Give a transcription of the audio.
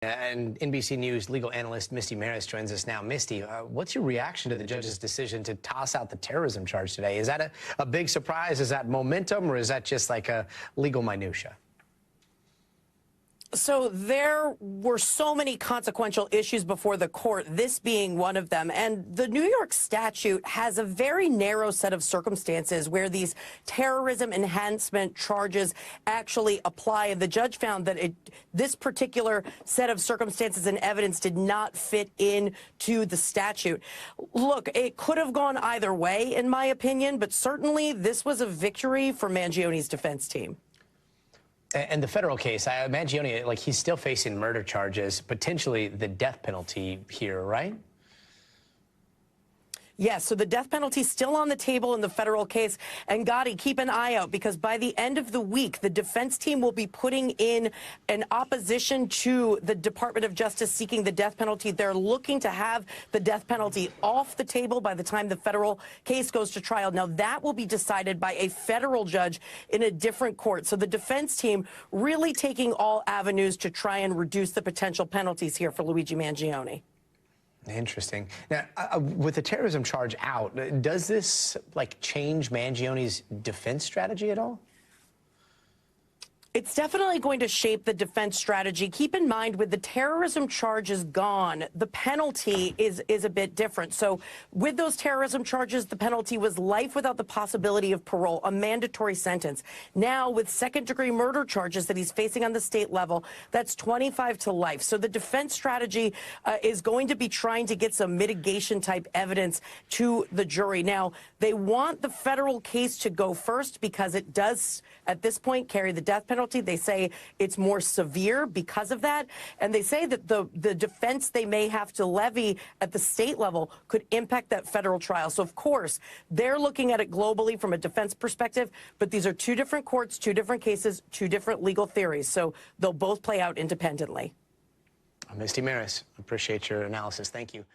And NBC News legal analyst Misty Marris joins us now. Misty, what's your reaction to the judge's decision to toss out the terrorism charge today? Is that a big surprise? Is that momentum, or is that just like a legal minutia? So there were so many consequential issues before the court, this being one of them. And the New York statute has a very narrow set of circumstances where these terrorism enhancement charges actually apply. And the judge found that this particular set of circumstances and evidence did not fit into the statute. Look, it could have gone either way, in my opinion, but certainly this was a victory for Mangione's defense team. And the federal case, Mangione, like, he's still facing murder charges, potentially the death penalty here, right? Yes, so the death penalty is still on the table in the federal case. And Gotti, keep an eye out, because by the end of the week, the defense team will be putting in an opposition to the Department of Justice seeking the death penalty. They're looking to have the death penalty off the table by the time the federal case goes to trial. Now, that will be decided by a federal judge in a different court. So the defense team really taking all avenues to try and reduce the potential penalties here for Luigi Mangione. Interesting. Now, with the terrorism charge out, does this, like, change Mangione's defense strategy at all? It's definitely going to shape the defense strategy. Keep in mind, with the terrorism charges gone, the penalty is a bit different. So with those terrorism charges, the penalty was life without the possibility of parole, a mandatory sentence. Now, with second-degree murder charges that he's facing on the state level, that's 25 to life. So the defense strategy is going to be trying to get some mitigation-type evidence to the jury. Now, they want the federal case to go first because it does, at this point, carry the death penalty. They say it's more severe because of that. And they say that the defense they may have to levy at the state level could impact that federal trial. So, of course, they're looking at it globally from a defense perspective. But these are two different courts, two different cases, two different legal theories. So they'll both play out independently. Misty Marris, appreciate your analysis. Thank you.